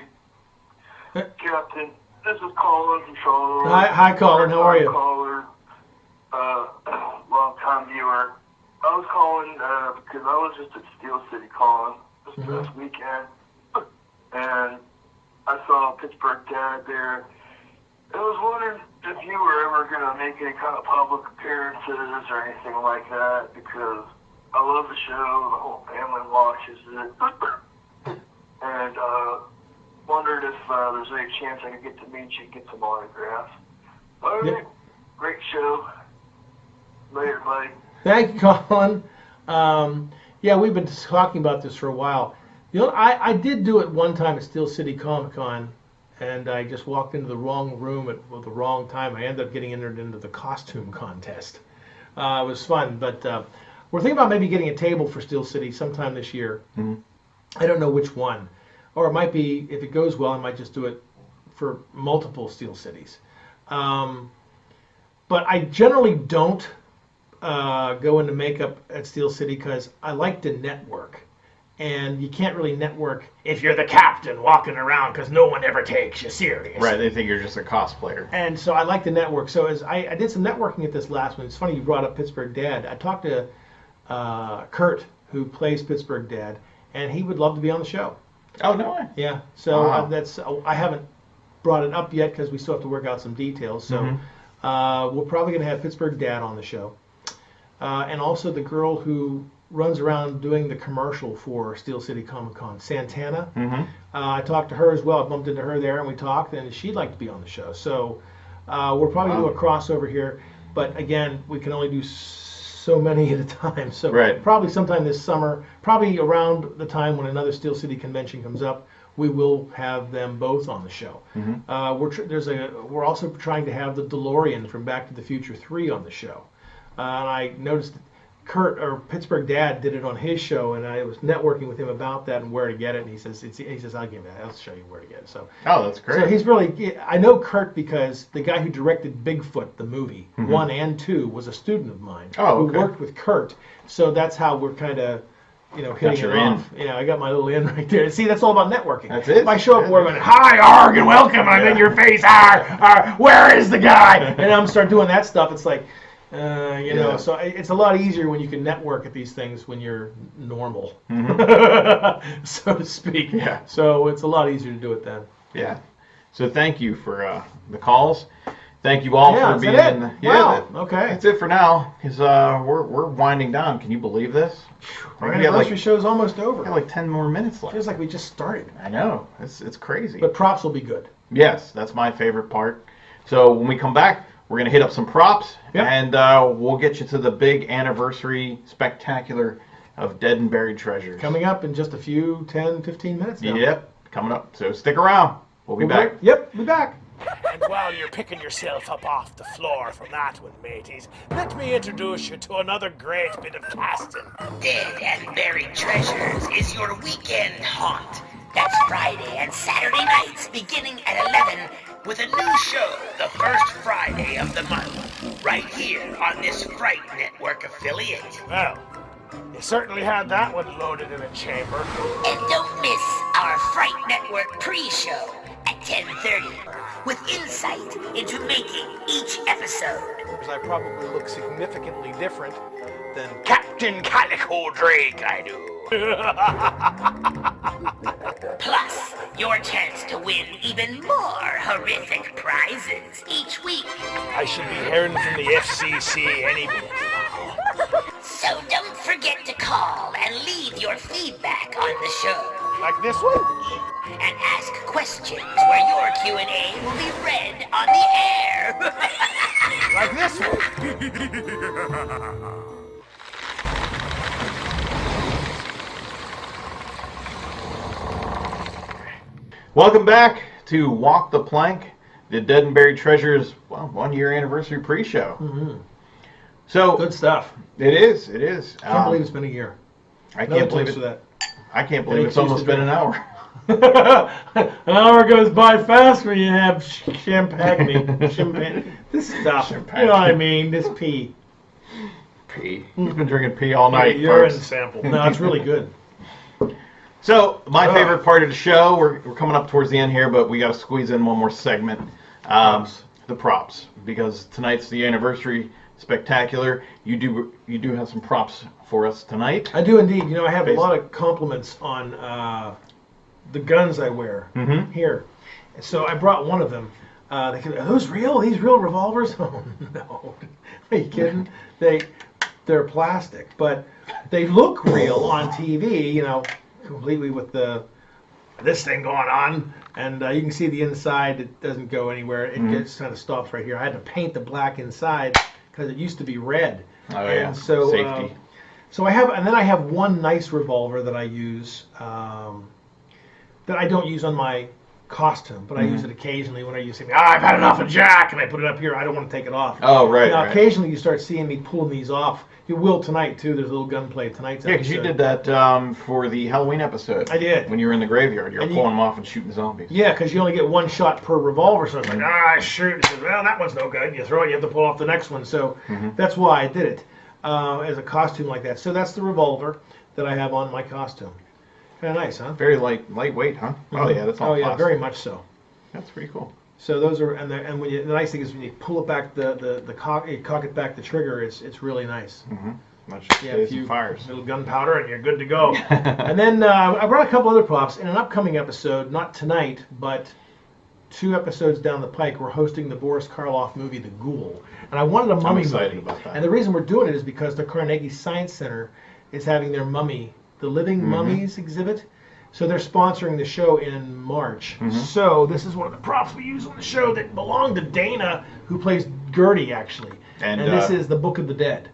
Captain. This is Colin from Charleroi. Hi, Colin. How are you? Caller, long-time viewer. I was calling because I was just at Steel City Con this past weekend, and I saw Pittsburgh Dad there. I was wondering if you were ever going to make any kind of public appearances or anything like that, because I love the show. The whole family watches it, and wondered if there's any chance I could get to meet you and get some autographs. All right. Yep. Great show. Later, buddy. Thank you, Colin. Yeah, we've been talking about this for a while. I did do it one time at Steel City Comic Con, and I just walked into the wrong room at the wrong time. I ended up getting entered into the costume contest. It was fun, but we're thinking about maybe getting a table for Steel City sometime this year. Mm-hmm. I don't know which one. Or it might be, if it goes well, I might just do it for multiple Steel Cities. But I generally don't go into makeup at Steel City because I like to network. And you can't really network if you're the captain walking around, because no one ever takes you serious. Right, they think you're just a cosplayer. And so I like to network. So as I did some networking at this last one. It's funny you brought up Pittsburgh Dad. I talked to Kurt, who plays Pittsburgh Dad, and he would love to be on the show. Oh, no way. Yeah, so Wow. I haven't brought it up yet because we still have to work out some details. So we're probably going to have Pittsburgh Dad on the show. And also the girl who runs around doing the commercial for Steel City Comic Con, Santana. I talked to her as well. I bumped into her there and we talked, and she'd like to be on the show. So we'll probably do a crossover here. But again, we can only do so many at a time. So probably sometime this summer, probably around the time when another Steel City convention comes up, we will have them both on the show. We're also trying to have the DeLorean from Back to the Future 3 on the show. And I noticed that Pittsburgh Dad did it on his show, and I was networking with him about that and where to get it. And he says, I'll give you that. I'll show you where to get it. So, that's great. So he's really, I know Kurt because the guy who directed Bigfoot, the movie, 1 and 2, was a student of mine who worked with Kurt. So that's how we're kind of, hitting it off. Yeah, I got my little in right there. See, that's all about networking. That's it. If I show up where I'm going, hi, arg, and welcome, and I'm in your face, where is the guy? And I'm start doing that stuff. It's like, You know, so it's a lot easier when you can network at these things when you're normal, so to speak. Yeah. So it's a lot easier to do it then. Yeah. So thank you for the calls. Thank you all for being in. Wow. Okay. That's it for now, because we're winding down. Can you believe this? Our anniversary show's almost over. We got like 10 more minutes left. Feels like we just started. I know. It's crazy. But props will be good. Yes, that's my favorite part. So when we come back, we're going to hit up some props, and we'll get you to the big anniversary spectacular of Dead and Buried Treasures. Coming up in just a few 10, 15 minutes now. Yep, coming up. So stick around. We'll be back. Yep, be back. And while you're picking yourself up off the floor from that one, mateys, let me introduce you to another great bit of casting. Dead and Buried Treasures is your weekend haunt. That's Friday and Saturday nights beginning at 11 with a new show the first Friday of the month, right here on this Fright Network affiliate. Well, you certainly had that one loaded in a chamber. And don't miss our Fright Network pre-show at 10:30 with insight into making each episode. Because I probably look significantly different than Captain Calico Drake, I do. Plus, your chance to win even more horrific prizes each week. I should be hearing from the FCC any minute now. So don't forget to call and leave your feedback on the show. Like this one? And ask questions where your Q&A will be read on the air. Like this one? Welcome back to Walk the Plank, the Dead and Buried Treasures 1 year anniversary pre-show. Mm-hmm. So good stuff. It is. It is. Can't believe it's been a year. I can't believe it. That. I can't believe it's almost been an hour. An hour goes by fast when you have champagne. This stuff. Champagne. You know what I mean? This pee. Pee. You've been drinking pee all night. Urine folks. sample. No, it's really good. So, my favorite part of the show, we're coming up towards the end here, but we got to squeeze in one more segment. The props. Because tonight's the anniversary spectacular. You do have some props for us tonight. I do indeed. You know, I have a lot of compliments on the guns I wear here. So I brought one of them. Are those real? These real revolvers? Oh, no. Are you kidding? They're plastic, but they look real on TV, you know, completely with this thing going on, and you can see the inside. It doesn't go anywhere. It just kind of stops right here. I had to paint the black inside because it used to be red. Oh, and yeah. So, Safety. So then I have one nice revolver that I use that I don't use on my costume, but I use it occasionally when I use something. I've had enough of Jack, and I put it up here. I don't want to take it off. Oh, right. Now, right. occasionally you start seeing me pulling these off. You will tonight, too. There's a little gunplay tonight's Yeah, because you did that for the Halloween episode. I did. When you were in the graveyard. You were pulling them off and shooting zombies. Yeah, because you only get one shot per revolver, so it's like, I shoot. It says, well, that one's no good. You throw it, you have to pull off the next one. So that's why I did it as a costume like that. So that's the revolver that I have on my costume. Kind of nice, huh? Very lightweight, huh? Oh, yeah, that's all Oh, yeah, plastic. very much so. That's pretty cool. So those are, and when the nice thing is when you pull it back, you cock it back the trigger, it's really nice. Much Yeah, some fires. Little gunpowder and you're good to go. And then I brought a couple other props. In an upcoming episode, not tonight, but 2 episodes down the pike, we're hosting the Boris Karloff movie, The Ghoul. And I wanted a mummy excited movie. about that. And the reason we're doing it is because the Carnegie Science Center is having their mummy, the Living Mummies exhibit. So they're sponsoring the show in March. So this is one of the props we use on the show that belonged to Dana, who plays Gertie, actually. And this is the Book of the Dead.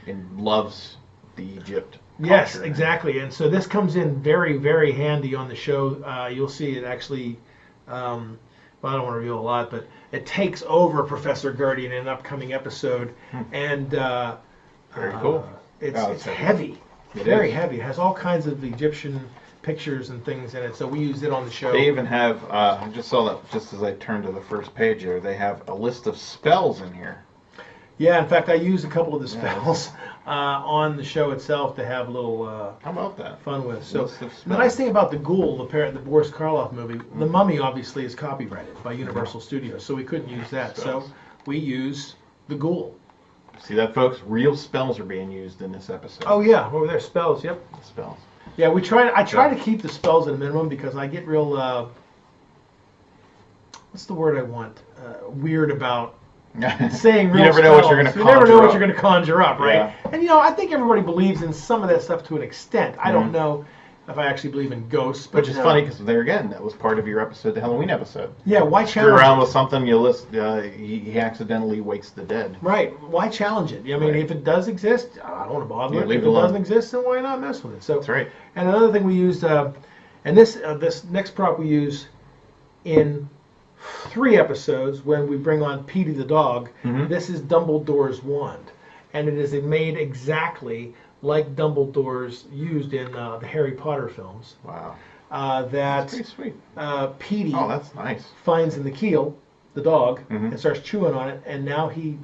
And loves the Egypt culture. Yes, exactly. And so this comes in very, very handy on the show. You'll see it actually, well, I don't want to reveal a lot, but it takes over Professor Gertie in an upcoming episode. And very cool. It's heavy. Very heavy. It has all kinds of Egyptian pictures and things in it, so we use it on the show. They even have, I just saw that just as I turned to the first page there, they have a list of spells in here. Yeah, in fact, I use a couple of the spells on the show itself to have a little How about that? fun with. So List of the nice thing about The Ghoul, the Boris Karloff movie, The Mummy obviously is copyrighted by Universal Studios, so we couldn't use that. Spells. So we use The Ghoul. See that, folks? Real spells are being used in this episode. Oh yeah, over there, spells. Yep. Spells. Yeah, I try to keep the spells at a minimum because I get real. What's the word I want? Weird about saying real You never know what you're going to spells. conjure You never know up. what you're going to conjure up, right? Yeah. And I think everybody believes in some of that stuff to an extent. I don't know if I actually believe in ghosts, but Which is funny because there again, that was part of your episode, the Halloween episode. Yeah, why Screw challenge around it? with something, he accidentally wakes the dead. Right. Why challenge it? I mean, Right. if it does exist, I don't want to bother Yeah, it. leave If it it alone. doesn't exist, then why not mess with it? So That's right. And another thing we used, and this next prop we use in 3 episodes when we bring on Petey the dog. This is Dumbledore's wand, and it is made exactly like Dumbledore's used in the Harry Potter films. Wow. That That's pretty sweet. Petey Oh, that's nice. finds in the keel, the dog, Mhm. and starts chewing on it, and now he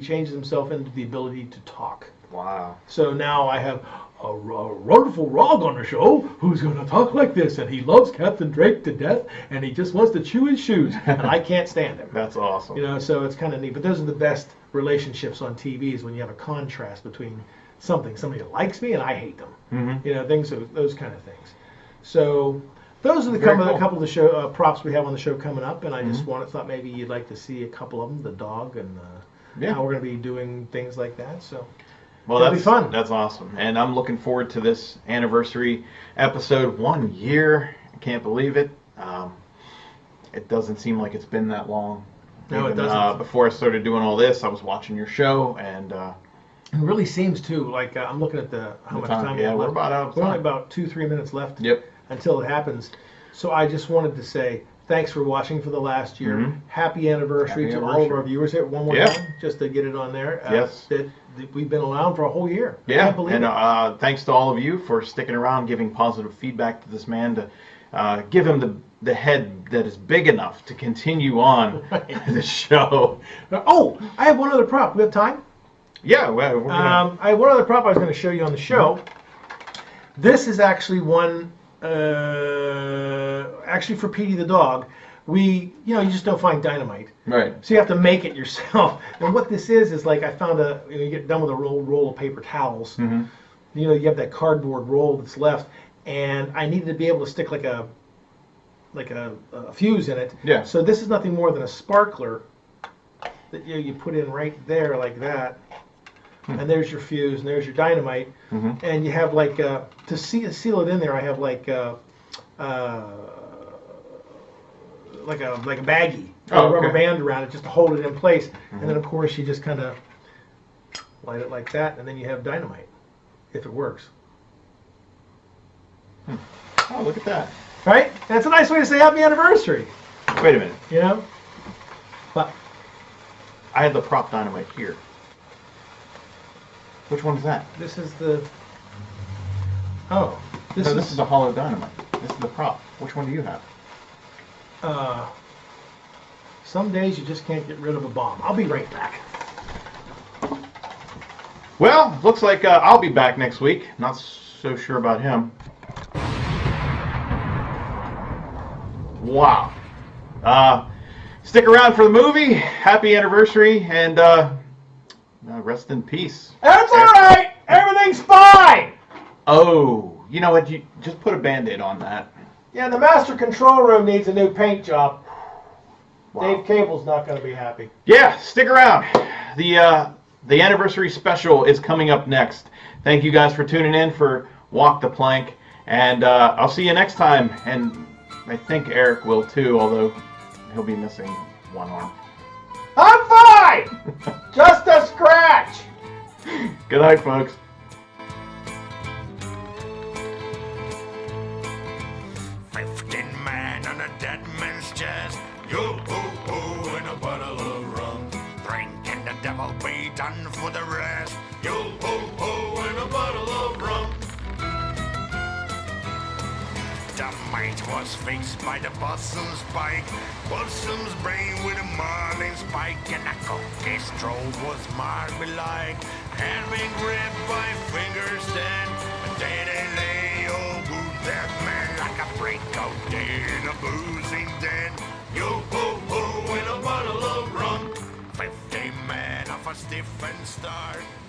changes himself into the ability to talk. Wow. So now I have a wonderful Rog on the show who's going to talk like this, and he loves Captain Drake to death, and he just wants to chew his shoes, and I can't stand him. That's awesome. So it's kind of neat. But those are the best relationships on TV is when you have a contrast between somebody likes me and I hate them. Those kind of things. So those are the Very cool. couple of the show props we have on the show coming up, and I just thought maybe you'd like to see a couple of them, the dog and how we're going to be doing things like that. So. Well, It'll that's be fun. That's awesome, and I'm looking forward to this anniversary episode. 1 year, I can't believe it. It doesn't seem like it's been that long. No, it doesn't. Before I started doing all this, I was watching your show, and It really seems too like I'm looking at how much time we Yeah, have we're left. about out of We're only time. about 2-3 minutes left. Yep. Until it happens. So I just wanted to say thanks for watching for the last year. Mhm. Happy anniversary Happy to all of anniversary. our viewers here. One more Yeah. time, just to get it on there. Yes. That we've been around for a whole year. I Yeah, can't believe and it. thanks to all of you for sticking around, giving positive feedback to this man, to give him the head that is big enough to continue on the show. Oh, I have one other prop. We have time? Yeah, well, we're gonna, I have one other prop I was going to show you on the show. This is actually one, actually for Petey the dog. You just don't find dynamite. right. So you have to make it yourself. And what this is like I found you get done with a roll of paper towels. Mhm. You have that cardboard roll that's left, and I needed to be able to stick like a fuse in it. Yeah. So this is nothing more than a sparkler that you put in right there like that. And there's your fuse, and there's your dynamite, and you have to seal it in there. I have like a baggie, Oh, a rubber okay. band around it just to hold it in place. And then of course you just kind of light it like that, and then you have dynamite if it works. Oh, look at that. Right? And it's a nice way to say happy anniversary. Wait a minute. But I have the prop dynamite here. Which one is that? this is the. Oh, This is the hollow dynamite. This is the prop. Which one do you have? Some days you just can't get rid of a bomb. I'll be right back. Well, looks like I'll be back next week. Not so sure about him. Wow. Stick around for the movie. Happy anniversary, and rest in peace. That's all right. Everything's fine. Oh, you know what? You just put a Band-Aid on that. Yeah, the master control room needs a new paint job. Wow. Dave Cable's not going to be happy. Yeah, stick around. The anniversary special is coming up next. Thank you guys for tuning in for Walk the Plank, and I'll see you next time. And I think Eric will too, although he'll be missing one arm. I'm fine. Just a scratch. Good night, folks. 15 man on a dead man's chest. Yo-ho-ho and a bottle of rum. Drink and the devil be done for the rest. Yo-ho-ho and a bottle of rum. The mate was fixed by the possum's spike. Possum's brain with a marlin spike. And a cookie stroll was marble-like. Hand being gripped by fingers then. And they lay old boot that man like a breakout day in a boozing den. Yo-ho-ho and a bottle of rum. 50 men off a stick. stiff and stark.